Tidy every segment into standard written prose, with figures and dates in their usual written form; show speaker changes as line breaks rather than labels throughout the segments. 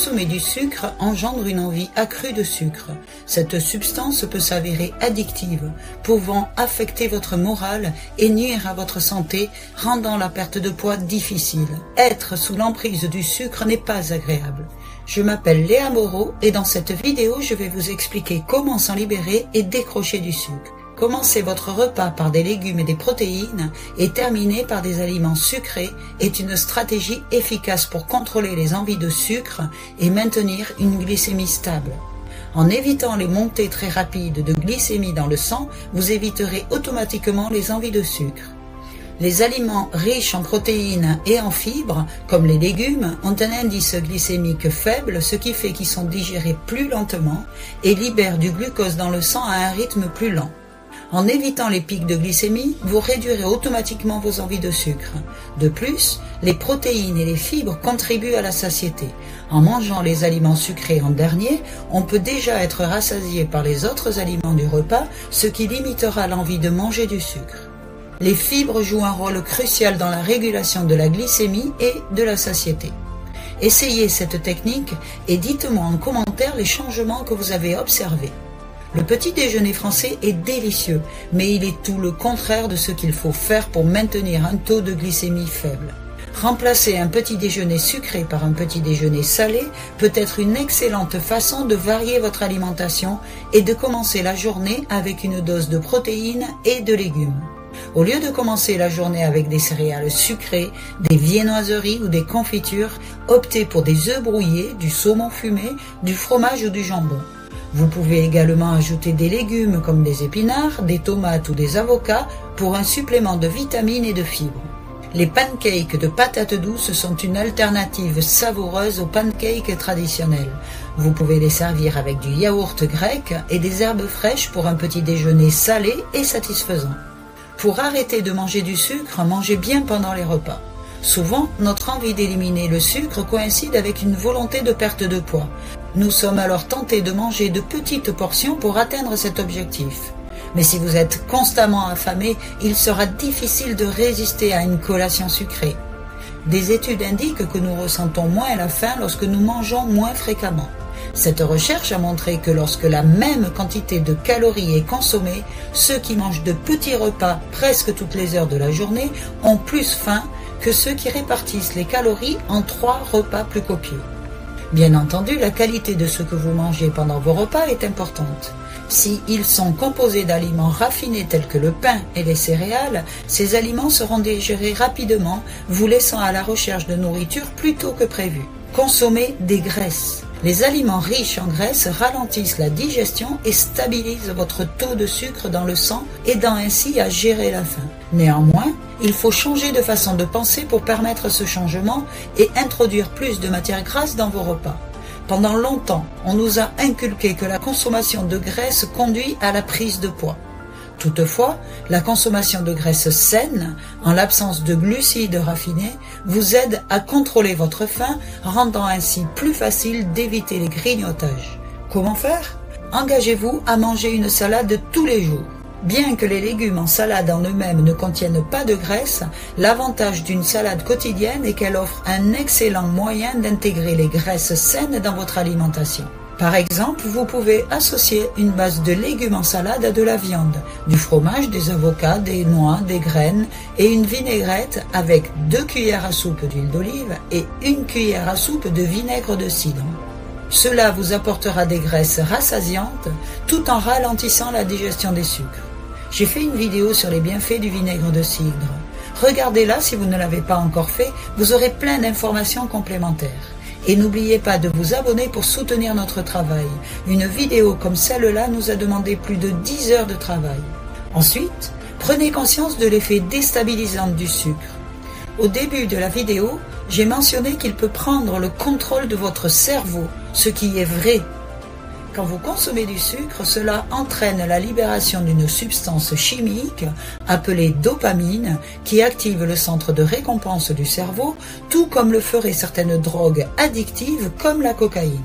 consommer du sucre engendre une envie accrue de sucre. Cette substance peut s'avérer addictive, pouvant affecter votre morale et nuire à votre santé, rendant la perte de poids difficile. Être sous l'emprise du sucre n'est pas agréable. Je m'appelle Léa Moreau et dans cette vidéo, je vais vous expliquer comment s'en libérer et décrocher du sucre. Commencer votre repas par des légumes et des protéines et terminer par des aliments sucrés est une stratégie efficace pour contrôler les envies de sucre et maintenir une glycémie stable. En évitant les montées très rapides de glycémie dans le sang, vous éviterez automatiquement les envies de sucre. Les aliments riches en protéines et en fibres, comme les légumes, ont un indice glycémique faible, ce qui fait qu'ils sont digérés plus lentement et libèrent du glucose dans le sang à un rythme plus lent. En évitant les pics de glycémie, vous réduirez automatiquement vos envies de sucre. De plus, les protéines et les fibres contribuent à la satiété. En mangeant les aliments sucrés en dernier, on peut déjà être rassasié par les autres aliments du repas, ce qui limitera l'envie de manger du sucre. Les fibres jouent un rôle crucial dans la régulation de la glycémie et de la satiété. Essayez cette technique et dites-moi en commentaire les changements que vous avez observés. Le petit déjeuner français est délicieux, mais il est tout le contraire de ce qu'il faut faire pour maintenir un taux de glycémie faible. Remplacer un petit déjeuner sucré par un petit déjeuner salé peut être une excellente façon de varier votre alimentation et de commencer la journée avec une dose de protéines et de légumes. Au lieu de commencer la journée avec des céréales sucrées, des viennoiseries ou des confitures, optez pour des œufs brouillés, du saumon fumé, du fromage ou du jambon. Vous pouvez également ajouter des légumes comme des épinards, des tomates ou des avocats pour un supplément de vitamines et de fibres. Les pancakes de patates douces sont une alternative savoureuse aux pancakes traditionnels. Vous pouvez les servir avec du yaourt grec et des herbes fraîches pour un petit déjeuner salé et satisfaisant. Pour arrêter de manger du sucre, mangez bien pendant les repas. Souvent, notre envie d'éliminer le sucre coïncide avec une volonté de perte de poids. Nous sommes alors tentés de manger de petites portions pour atteindre cet objectif. Mais si vous êtes constamment affamé, il sera difficile de résister à une collation sucrée. Des études indiquent que nous ressentons moins la faim lorsque nous mangeons moins fréquemment. Cette recherche a montré que lorsque la même quantité de calories est consommée, ceux qui mangent de petits repas presque toutes les heures de la journée ont plus faim que ceux qui répartissent les calories en 3 repas plus copieux. Bien entendu, la qualité de ce que vous mangez pendant vos repas est importante. Si ils sont composés d'aliments raffinés tels que le pain et les céréales, ces aliments seront digérés rapidement, vous laissant à la recherche de nourriture plus tôt que prévu. Consommez des graisses. Les aliments riches en graisses ralentissent la digestion et stabilisent votre taux de sucre dans le sang, aidant ainsi à gérer la faim. Néanmoins, il faut changer de façon de penser pour permettre ce changement et introduire plus de matière grasse dans vos repas. Pendant longtemps, on nous a inculqué que la consommation de graisse conduit à la prise de poids. Toutefois, la consommation de graisse saine, en l'absence de glucides raffinés, vous aide à contrôler votre faim, rendant ainsi plus facile d'éviter les grignotages. Comment faire? Engagez-vous à manger une salade tous les jours. Bien que les légumes en salade en eux-mêmes ne contiennent pas de graisse, l'avantage d'une salade quotidienne est qu'elle offre un excellent moyen d'intégrer les graisses saines dans votre alimentation. Par exemple, vous pouvez associer une base de légumes en salade à de la viande, du fromage, des avocats, des noix, des graines et une vinaigrette avec 2 cuillères à soupe d'huile d'olive et 1 cuillère à soupe de vinaigre de cidre. Cela vous apportera des graisses rassasiantes tout en ralentissant la digestion des sucres. J'ai fait une vidéo sur les bienfaits du vinaigre de cidre. Regardez-la si vous ne l'avez pas encore fait, vous aurez plein d'informations complémentaires. Et n'oubliez pas de vous abonner pour soutenir notre travail. Une vidéo comme celle-là nous a demandé plus de 10 heures de travail. Ensuite, prenez conscience de l'effet déstabilisant du sucre. Au début de la vidéo, j'ai mentionné qu'il peut prendre le contrôle de votre cerveau, ce qui est vrai. Quand vous consommez du sucre, cela entraîne la libération d'une substance chimique appelée dopamine qui active le centre de récompense du cerveau, tout comme le feraient certaines drogues addictives comme la cocaïne.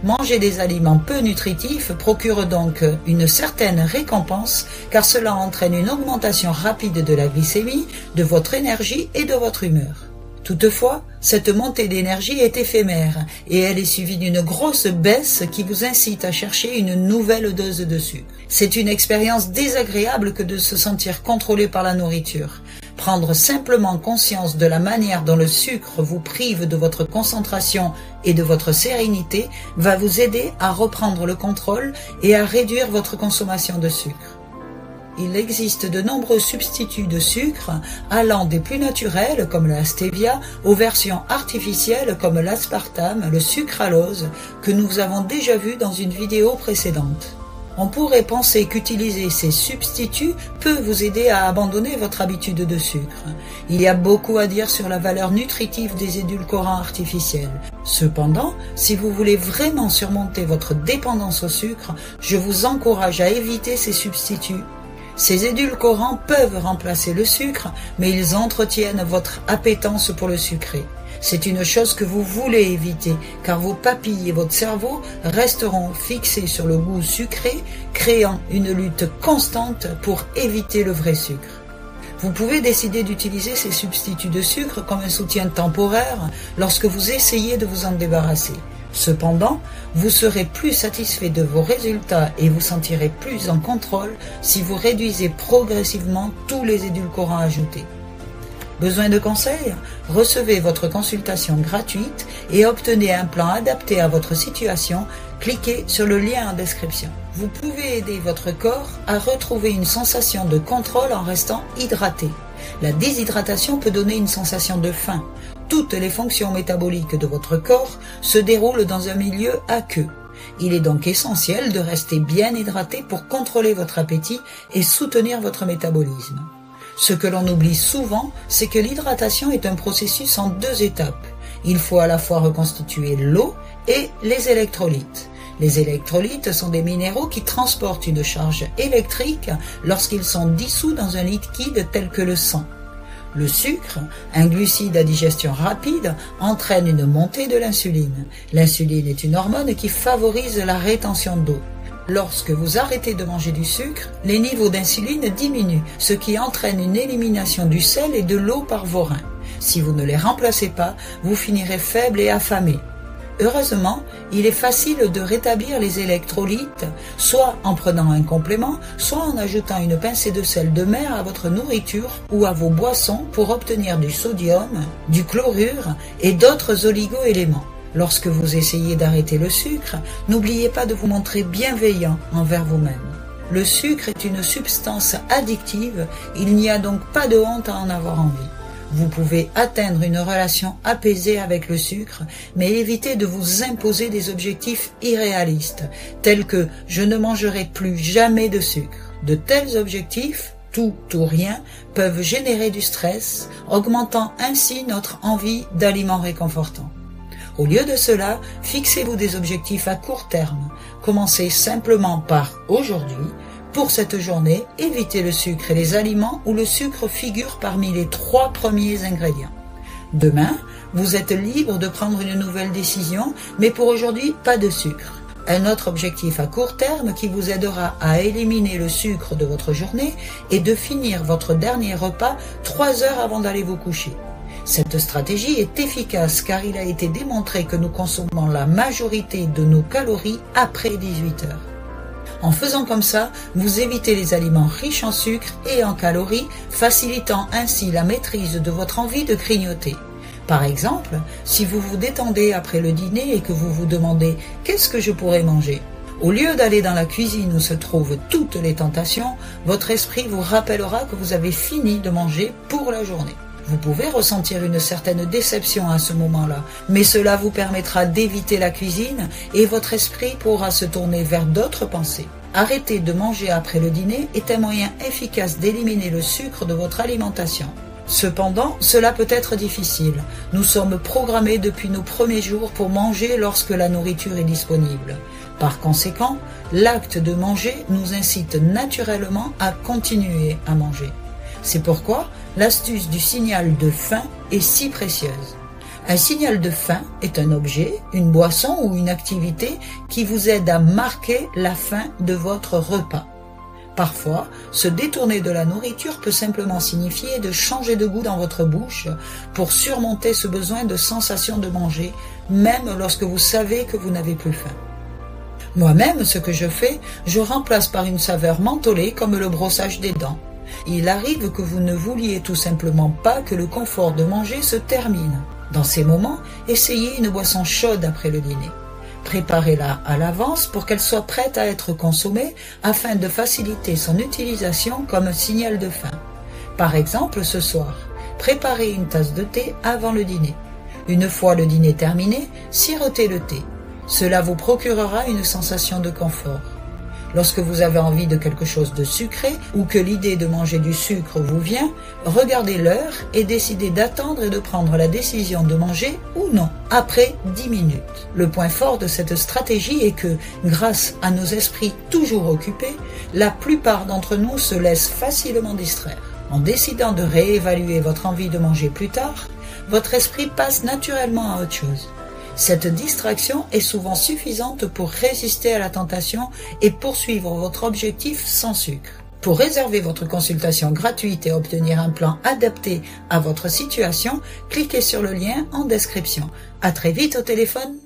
Manger des aliments peu nutritifs procure donc une certaine récompense car cela entraîne une augmentation rapide de la glycémie, de votre énergie et de votre humeur. Toutefois, cette montée d'énergie est éphémère et elle est suivie d'une grosse baisse qui vous incite à chercher une nouvelle dose de sucre. C'est une expérience désagréable que de se sentir contrôlé par la nourriture. Prendre simplement conscience de la manière dont le sucre vous prive de votre concentration et de votre sérénité va vous aider à reprendre le contrôle et à réduire votre consommation de sucre. Il existe de nombreux substituts de sucre, allant des plus naturels comme la stevia aux versions artificielles comme l'aspartame, le sucralose, que nous avons déjà vu dans une vidéo précédente. On pourrait penser qu'utiliser ces substituts peut vous aider à abandonner votre habitude de sucre. Il y a beaucoup à dire sur la valeur nutritive des édulcorants artificiels. Cependant, si vous voulez vraiment surmonter votre dépendance au sucre, je vous encourage à éviter ces substituts. Ces édulcorants peuvent remplacer le sucre, mais ils entretiennent votre appétence pour le sucré. C'est une chose que vous voulez éviter, car vos papilles et votre cerveau resteront fixés sur le goût sucré, créant une lutte constante pour éviter le vrai sucre. Vous pouvez décider d'utiliser ces substituts de sucre comme un soutien temporaire lorsque vous essayez de vous en débarrasser. Cependant, vous serez plus satisfait de vos résultats et vous sentirez plus en contrôle si vous réduisez progressivement tous les édulcorants ajoutés. Besoin de conseils? Recevez votre consultation gratuite et obtenez un plan adapté à votre situation. Cliquez sur le lien en description. Vous pouvez aider votre corps à retrouver une sensation de contrôle en restant hydraté. La déshydratation peut donner une sensation de faim. Toutes les fonctions métaboliques de votre corps se déroulent dans un milieu aqueux. Il est donc essentiel de rester bien hydraté pour contrôler votre appétit et soutenir votre métabolisme. Ce que l'on oublie souvent, c'est que l'hydratation est un processus en 2 étapes. Il faut à la fois reconstituer l'eau et les électrolytes. Les électrolytes sont des minéraux qui transportent une charge électrique lorsqu'ils sont dissous dans un liquide tel que le sang. Le sucre, un glucide à digestion rapide, entraîne une montée de l'insuline. L'insuline est une hormone qui favorise la rétention d'eau. Lorsque vous arrêtez de manger du sucre, les niveaux d'insuline diminuent, ce qui entraîne une élimination du sel et de l'eau par vos reins. Si vous ne les remplacez pas, vous finirez faible et affamé. Heureusement, il est facile de rétablir les électrolytes, soit en prenant un complément, soit en ajoutant une pincée de sel de mer à votre nourriture ou à vos boissons pour obtenir du sodium, du chlorure et d'autres oligo-éléments. Lorsque vous essayez d'arrêter le sucre, n'oubliez pas de vous montrer bienveillant envers vous-même. Le sucre est une substance addictive, il n'y a donc pas de honte à en avoir envie. Vous pouvez atteindre une relation apaisée avec le sucre, mais évitez de vous imposer des objectifs irréalistes, tels que « je ne mangerai plus jamais de sucre ». De tels objectifs, tout ou rien, peuvent générer du stress, augmentant ainsi notre envie d'aliments réconfortants. Au lieu de cela, fixez-vous des objectifs à court terme. Commencez simplement par « aujourd'hui ». Pour cette journée, évitez le sucre et les aliments où le sucre figure parmi les 3 premiers ingrédients. Demain, vous êtes libre de prendre une nouvelle décision, mais pour aujourd'hui, pas de sucre. Un autre objectif à court terme qui vous aidera à éliminer le sucre de votre journée est de finir votre dernier repas 3 heures avant d'aller vous coucher. Cette stratégie est efficace car il a été démontré que nous consommons la majorité de nos calories après 18 heures. En faisant comme ça, vous évitez les aliments riches en sucre et en calories, facilitant ainsi la maîtrise de votre envie de grignoter. Par exemple, si vous vous détendez après le dîner et que vous vous demandez « qu'est-ce que je pourrais manger ?», au lieu d'aller dans la cuisine où se trouvent toutes les tentations, votre esprit vous rappellera que vous avez fini de manger pour la journée. Vous pouvez ressentir une certaine déception à ce moment-là, mais cela vous permettra d'éviter la cuisine et votre esprit pourra se tourner vers d'autres pensées. Arrêter de manger après le dîner est un moyen efficace d'éliminer le sucre de votre alimentation. Cependant, cela peut être difficile. Nous sommes programmés depuis nos premiers jours pour manger lorsque la nourriture est disponible. Par conséquent, l'acte de manger nous incite naturellement à continuer à manger. C'est pourquoi l'astuce du signal de faim est si précieuse. Un signal de faim est un objet, une boisson ou une activité qui vous aide à marquer la fin de votre repas. Parfois, se détourner de la nourriture peut simplement signifier de changer de goût dans votre bouche pour surmonter ce besoin de sensation de manger, même lorsque vous savez que vous n'avez plus faim. Moi-même, ce que je fais, je remplace par une saveur mentholée comme le brossage des dents. Il arrive que vous ne vouliez tout simplement pas que le confort de manger se termine. Dans ces moments, essayez une boisson chaude après le dîner. Préparez-la à l'avance pour qu'elle soit prête à être consommée afin de faciliter son utilisation comme signal de faim. Par exemple, ce soir, préparez une tasse de thé avant le dîner. Une fois le dîner terminé, sirotez le thé. Cela vous procurera une sensation de confort. Lorsque vous avez envie de quelque chose de sucré ou que l'idée de manger du sucre vous vient, regardez l'heure et décidez d'attendre et de prendre la décision de manger ou non, après 10 minutes. Le point fort de cette stratégie est que, grâce à nos esprits toujours occupés, la plupart d'entre nous se laissent facilement distraire. En décidant de réévaluer votre envie de manger plus tard, votre esprit passe naturellement à autre chose. Cette distraction est souvent suffisante pour résister à la tentation et poursuivre votre objectif sans sucre. Pour réserver votre consultation gratuite et obtenir un plan adapté à votre situation, cliquez sur le lien en description. À très vite au téléphone.